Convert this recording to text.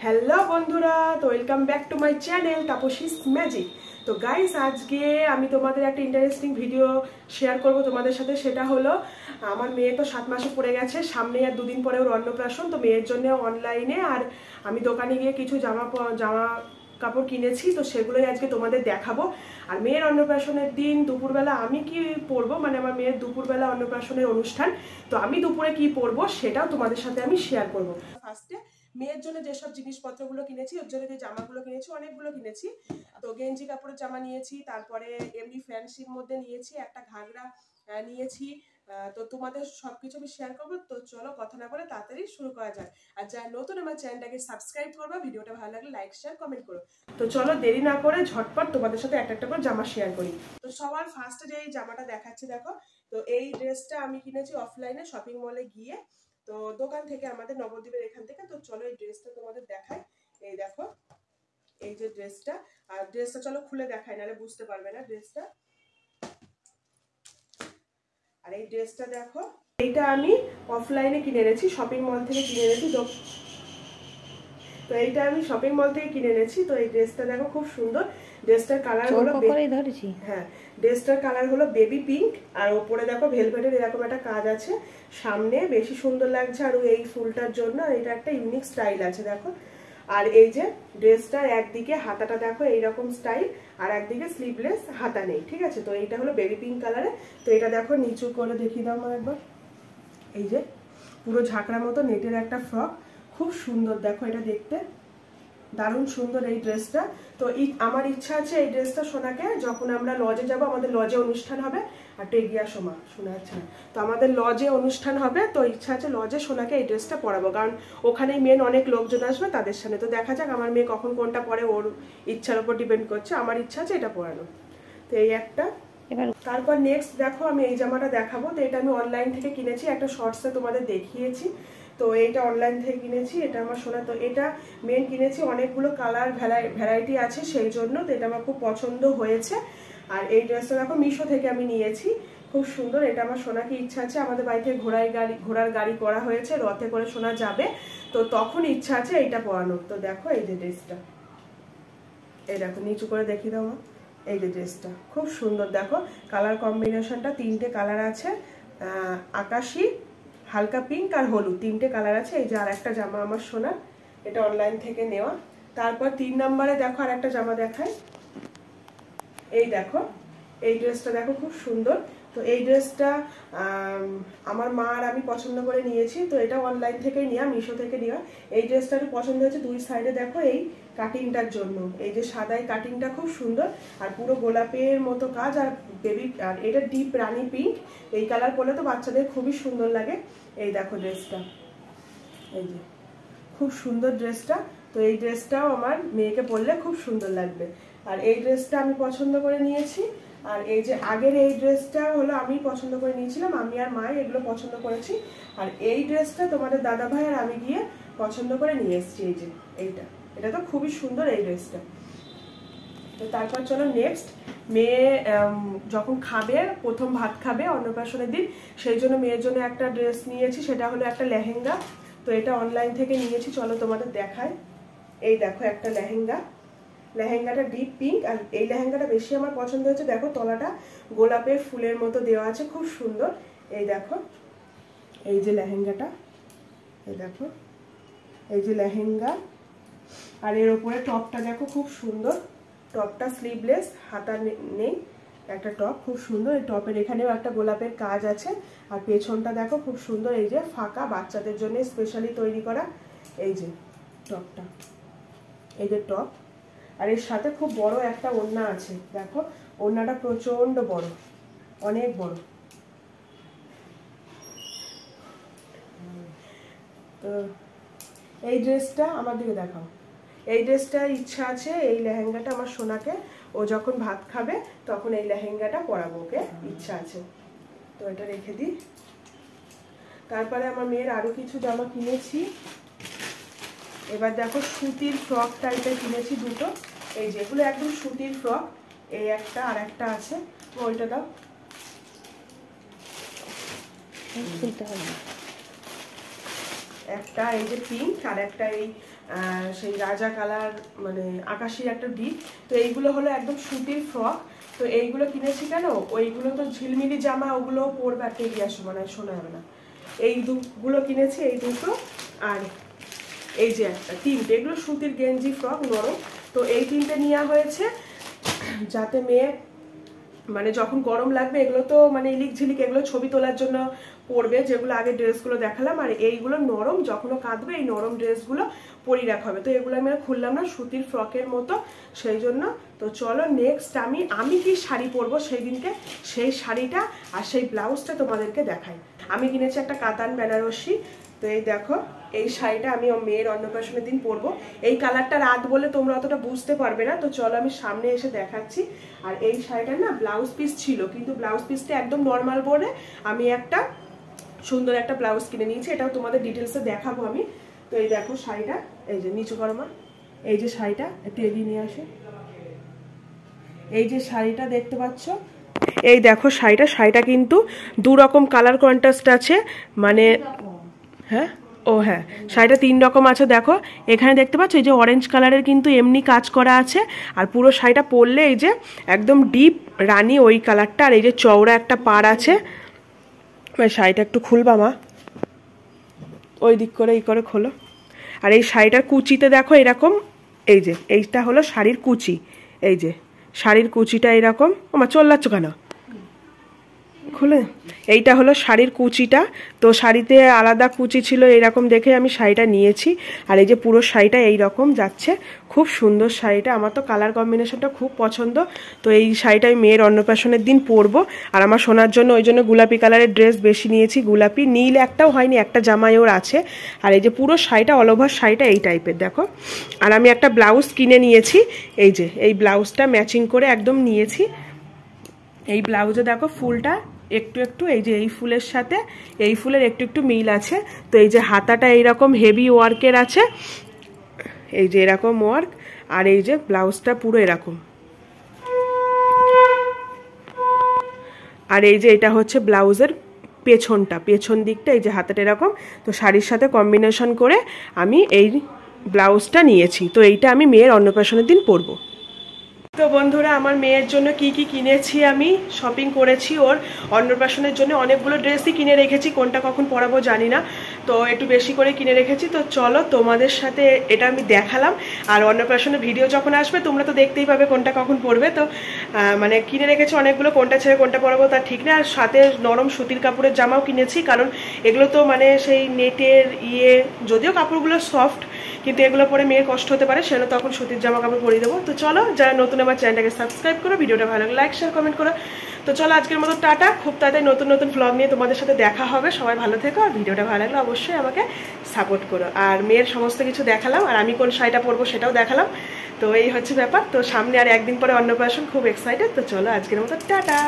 Hello বন্ধুরা, তো welcome back to my channel Tapasi's magic. তো গাইস, আজকে আমি তোমাদের একটা ইন্টারেস্টিং ভিডিও শেয়ার করব তোমাদের সাথে। সেটা হলো, আমার মেয়ে তো 7 মাসে পড়ে গেছে, সামনে আর 2 দিন পরে ওর অন্নপ্রাশন। তো মেয়ের জন্য অনলাইনে আর আমি দোকানে গিয়ে কিছু জামা কাপড় কিনেছি, তো সেগুলোই আজকে তোমাদের দেখাবো। আর মেয়ের অন্নপ্রাশনের দিন দুপুরবেলা আমি কি পরবো, মানে আমার মেয়ের দুপুরবেলা অন্নপ্রাশনের অনুষ্ঠান, তো আমি দুপুরে কি পরবো সেটাও তোমাদের সাথে আমি শেয়ার করবো। ফার্স্টে মেয়ের জন্য যেসব জিনিসপত্রগুলো কিনেছি, ওর জন্য যে জামাগুলো কিনেছি, অনেকগুলো কিনেছি। তো গেঞ্জি কাপড়ের জামা নিয়েছি, তারপরে এমনি ফ্যান্সির মধ্যে নিয়েছি, একটা ঘাগরা নিয়েছি। তো তোমাদের সবকিছু আমি শেয়ার করবো। তো চলো কথা না বলে তাড়াতাড়ি শুরু করা যায়। আর যারা নতুন আমার চ্যানেলটাকে সাবস্ক্রাইব করবা, ভিডিওটা ভালো লাগলে লাইক শেয়ার কমেন্ট করো। তো চলো দেরি না করে ঝটপট তোমাদের সাথে একটা একটা করে জামা শেয়ার করি। তো সবার ফার্স্টে যে এই জামাটা দেখাচ্ছি দেখো, তো এই ড্রেসটা আমি কিনেছি অফলাইনে শপিং মলে গিয়ে, তো দোকান থেকে, আমাদের নবদ্বীপের এখান থেকে। তো চলো এই ড্রেসটা তোমাদের দেখাই। এই দেখো এই যে ড্রেসটা, আর ড্রেসটা চলো খুলে দেখাই, নাহলে বুঝতে পারবে না ড্রেসটা। আর এই ড্রেসটা দেখো, এইটা আমি অফলাইনে কিনে এনেছি, শপিং মল থেকে কিনে এনেছি। তো এইটা আমি শপিং মল থেকে কিনে এনেছি। তো এই ড্রেসটা দেখো খুব সুন্দর। ড্রেসটার কালার হলো, হ্যাঁ, ড্রেসটার কালার হলো বেবি পিঙ্ক, আর ওপরে দেখো ভেলভেটের এরকম একটা কাজ আছে, সামনে বেশি সুন্দর লাগছে। আর এই ফুলটার জন্য এটা একটা ইউনিক স্টাইল আছে দেখো। আর এই যে ড্রেসটার একদিকে হাতাটা দেখো এইরকম স্টাইল, আর একদিকে স্লিভলেস, হাতা নেই, ঠিক আছে। তো এইটা হলো বেবি পিঙ্ক কালারে। তো এটা দেখো নিচু করে দেখিয়ে দাও আমার একবার। এই যে পুরো ঝাঁকড়া মতো নেটের একটা ফ্রক, খুব সুন্দর দেখো, এটা দেখতে দারুণ সুন্দর এই ড্রেসটা। তো আমার ইচ্ছা আছে এই ড্রেসটা সোনাকে, যখন আমরা লজে যাব, আমাদের লজে অনুষ্ঠান হবে, আর টেগিয়া সোমা শোনা যাচ্ছে না, তো আমাদের লজে অনুষ্ঠান হবে, তো ইচ্ছা আছে লজে সোনাকে এই ড্রেসটা পরাবো, কারণ ওখানেই মেন অনেক লোকজন আসবে, তাদের সামনে। তো দেখা যাক আমার মেয়ে কখন কোনটা পরে, ওর ইচ্ছার উপর ডিপেন্ড করছে। আমার ইচ্ছা আছে এটা পরানো। তো এই একটা। তারপর নেক্সট দেখো, আমি এই জামাটা দেখাবো। তো এটা আমি অনলাইন থেকে কিনেছি, একটা শর্টসে তোমাদের দেখিয়েছি। তো এইটা অনলাইন থেকে কিনেছি, এটা আমার সোনা। তো এটা মেন কিনেছি, অনেকগুলো কালার ভ্যারাইটি আছে সেই জন্য। তো এটা আমার খুব পছন্দ হয়েছে। আর এই ড্রেসটা দেখো মিশো থেকে আমি নিয়েছি, খুব সুন্দর। এটা আমার সোনাকে ইচ্ছা আছে, আমাদের বাড়িতে ঘোড়ার গাড়ি করা হয়েছে, রথে করে সোনা যাবে, তো তখন ইচ্ছা আছে এইটা পরানোর। তো দেখো এই যে ড্রেসটা, এই দেখো নিচু করে দেখিয়ে দাও। এই যে ড্রেসটা খুব সুন্দর দেখো, কালার কম্বিনেশনটা 3টে কালার আছে, আকাশি, হালকা পিঙ্ক আর হলুদ, 3টে কালার আছে। এই যে আর একটা জামা আমার সোনার, এটা অনলাইন থেকে নেওয়া। তারপর 3 নম্বরে দেখো আর একটা জামা দেখায়। এই দেখো এই ড্রেসটা দেখো খুব সুন্দর। তো এই ড্রেসটা আমার মা আর আমি পছন্দ করে নিয়েছি। তো এটা অনলাইন থেকেই নেওয়া, মিশো থেকে নেওয়া। এই ড্রেসটা একটু পছন্দ হয়েছে দুই সাইডে দেখো এই কাটিংটার জন্য, এই যে সাদাই কাটিংটা খুব সুন্দর, আর পুরো গোলাপের মতো কাজ, আর বেবি, আর এটা ডিপ রানি পিঙ্ক। এই কালার পরলে তো বাচ্চাদের খুবই সুন্দর লাগে। এই দেখো ড্রেসটা, এই যে খুব সুন্দর ড্রেসটা। তো এই ড্রেসটাও আমার মেয়েকে পরলে খুব সুন্দর লাগবে। আর এই ড্রেসটা আমি পছন্দ করে নিয়েছি। আর এই যে আগের এই ড্রেসটা হলো আমি পছন্দ করে নিয়েছিলাম, আমি আর মা এগুলো পছন্দ করেছি। আর এই ড্রেসটা তোমাদের দাদা ভাই আর আমি গিয়ে পছন্দ করে নিয়ে এসেছি। এই যে এইটা, এটা তো খুবই সুন্দর এই ড্রেসটা। তো তারপর চলো নেক্সট, মেয়ে যখন খাবে, প্রথম ভাত খাবে অন্নপ্রাশনের দিন, সেই জন্য মেয়ের জন্য একটা ড্রেস নিয়েছি, সেটা হলো একটা লেহেঙ্গা। তো এটা অনলাইন থেকে নিয়েছি, চলো তোমাদের দেখায়। এই দেখো একটা লেহেঙ্গা, লেহেঙ্গাটা ডিপ পিঙ্ক। আর এই লেহেঙ্গাটা বেশি আমার পছন্দ হয়েছে, দেখো তলাটা গোলাপের ফুলের মতো দেওয়া আছে, খুব সুন্দর। এই দেখো এই যে লেহেঙ্গাটা, এই দেখো এই যে লেহেঙ্গা। আর এর উপরে টপটা দেখো খুব সুন্দর, টপটা স্লিভলেস, হাতা নেই, একটা টপ খুব সুন্দর। এই টপের এখানেও একটা গোলাপের কাজ আছে, আর পেছনটা দেখো খুব সুন্দর, এই যে ফাঁকা, বাচ্চাদের জন্য স্পেশালি তৈরি করা। এই যে টপটা, এই যে টপ। আর এর সাথে খুব বড় একটা ওড়না আছে দেখো, ওড়নাটা প্রচন্ড বড়, অনেক বড়। তো এই ড্রেসটা আমার দিকে দেখাও। এই ড্রেসটা ইচ্ছা আছে, এই লেহেঙ্গাটা আমার সোনাকে, ও যখন ভাত খাবে তখন এই লেহেঙ্গাটা পরাবো, ওকে ইচ্ছা আছে। তো এটা রেখে দিই। তারপরে আমার মেয়ের আরো কিছু জামা কিনেছি। এবার দেখো সুতির ফ্রক টাইপের কিনেছি দুটো, এই যেগুলো একদম সুতির ফ্রক। এই একটা আর একটা আছে, ওইটা দাও। একটা এই যে পিঙ্ক, আর একটা এই সেই রাজা কালার মানে আকাশি একটা ডিপ। তো এইগুলো হলো একদম সুতির ফ্রক। তো এইগুলো কিনেছি কেন, ওইগুলো তো ঝিলমিলি জামা, ওগুলো পরবে আর টেরিয়া সময় শোনা যাবে না। এই দুগুলো কিনেছি, এই দুটো আর এই যে একটা, তিনটে। এগুলো সুতির গেঞ্জি ফ্রক নরম। তো এই তিনটে নেওয়া হয়েছে যাতে মেয়ে মানে যখন গরম লাগবে, এগুলো তো মানে ইলিক ঝিলিক, এগুলো ছবি তোলার জন্য পরবে, যেগুলো আগে ড্রেসগুলো দেখালাম। আর এইগুলো নরম, যখনও কাঁদবে এই নরম ড্রেসগুলো পরিয়ে রাখা হবে। তো এগুলো আমি আর খুললাম না, সুতির ফ্রকের মতো, সেই জন্য। তো চলো নেক্সট আমি কি শাড়ি পরবো সেই দিনকে, সেই শাড়িটা আর সেই ব্লাউজটা তোমাদেরকে দেখাই। আমি কিনেছি একটা কাতান বেনারসি। তো এই দেখো, এই শাড়িটা আমি মেয়ের অন্নপ্রাশনের দিন পরবো। এই কালারটা রাত বলে তোমরা অতটা বুঝতে পারবে না, তো চলো আমি সামনে এসে দেখাচ্ছি। আর এই শাড়িটার না ব্লাউজ পিস ছিল, কিন্তু ব্লাউজ পিসটা একদম নর্মাল বলে আমি একটা সুন্দর একটা ব্লাউজ কিনে নিয়েছি। এটাও তোমাদের ডিটেলসে দেখাবো আমি। তো এই দেখো শাড়িটা, এই যে নিচু করো মা, এই যে শাড়িটা একটু এগিয়ে নিয়ে আসে, এই যে শাড়িটা দেখতে পাচ্ছ, এই দেখো শাড়িটা কিন্তু দু রকম কালার কন্ট্রাস্ট আছে, মানে হ্যাঁ হ্যাঁ শাড়িটা 3 রকম আছে। দেখো এখানে দেখতে পাচ্ছ এই যে অরেঞ্জ কালারের কিন্তু এমনি কাজ করা আছে, আর পুরো শাড়িটা পরলে এই যে একদম ডিপ রানী ওই কালারটা, আর এই যে চওড়া একটা পাড় আছে। শাড়িটা একটু খুলবা মা, ওই দিক করে এই করে খোলো। আর এই শাড়িটার কুচিতে দেখো এরকম, এই যে এইটা হলো শাড়ির কুচি, এই যে শাড়ির কুচিটা এরকম। আমার চল্লাচ্ছ কেন, খুলে, এইটা হলো শাড়ির কুচিটা। তো শাড়িতে আলাদা কুচি ছিল, এরকম দেখে আমি শাড়িটা নিয়েছি। আর এই যে পুরো শাড়িটা এইরকম যাচ্ছে, খুব সুন্দর শাড়িটা। আমার তো কালার কম্বিনেশনটা খুব পছন্দ। তো এই শাড়িটা আমি মেয়ের অন্নপ্রাশনের দিন পরবো। আর আমার সোনার জন্য ওই জন্য গোলাপি কালারের ড্রেস বেশি নিয়েছি, গোলাপি নীল একটাও হয়নি, একটা জামাই ওর আছে। আর এই যে পুরো শাড়িটা অল ওভার শাড়িটা এই টাইপের দেখো। আর আমি একটা ব্লাউজ কিনে নিয়েছি, এই যে এই ব্লাউজটা ম্যাচিং করে একদম নিয়েছি। এই ব্লাউজে দেখো ফুলটা একটু একটু, এই যে এই ফুলের সাথে এই ফুলের একটু একটু মিল আছে। তো এই যে হাতাটা এইরকম হেভি ওয়ার্কের আছে, এই যে এরকম ওয়ার্ক। আর এই যে ব্লাউজটা পুরো এরকম। আর এই যে এটা হচ্ছে ব্লাউজের পেছনটা, পেছন দিকটা, এই যে হাতাটা এরকম। তো শাড়ির সাথে কম্বিনেশন করে আমি এই ব্লাউজটা নিয়েছি। তো এইটা আমি মেয়ের অন্নপ্রাশনের দিন পরবো। তো বন্ধুরা, আমার মেয়ের জন্য কি কি কিনেছি, আমি শপিং করেছি ওর অন্নপ্রাশনের জন্য। অনেকগুলো ড্রেসই কিনে রেখেছি, কোনটা কখন পরাবো জানি না, তো একটু বেশি করে কিনে রেখেছি। তো চলো তোমাদের সাথে এটা আমি দেখালাম। আর অন্নপ্রাশনের ভিডিও যখন আসবে তোমরা তো দেখতেই পাবে কোনটা কখন পরবে। তো মানে কিনে রেখেছি অনেকগুলো, কোনটা ছেড়ে কোনটা পরাবো তার ঠিক না। আর সাথে নরম সুতির কাপড়ের জামাও কিনেছি, কারণ এগুলো তো মানে সেই নেটের যদিও কাপড়গুলো সফট, কিন্তু এগুলো পরে মেয়ের কষ্ট হতে পারে, সেজন্য তখন সুতির জামা কাপড় পরিয়ে দেবো। তো চলো, যারা নতুন আমার চ্যানেলটাকে সাবস্ক্রাইব করো, ভিডিওটা ভালো লাগলে লাইক শেয়ার কমেন্ট করো। তো চলো আজকের মতো টাটা, খুব তাড়াতাড়ি নতুন নতুন ভ্লগ নিয়ে তোমাদের সাথে দেখা হবে। সবাই ভালো থেকো, আর ভিডিওটা ভালো লাগলে অবশ্যই আমাকে সাপোর্ট করো। আর মেয়ের সমস্ত কিছু দেখালাম, আর আমি কোন শাড়িটা পরবো সেটাও দেখালাম। তো এই হচ্ছে ব্যাপার। তো সামনে আর একদিন পরে অন্নপ্রাশন, খুব এক্সাইটেড। তো চলো আজকের মতো টাটা।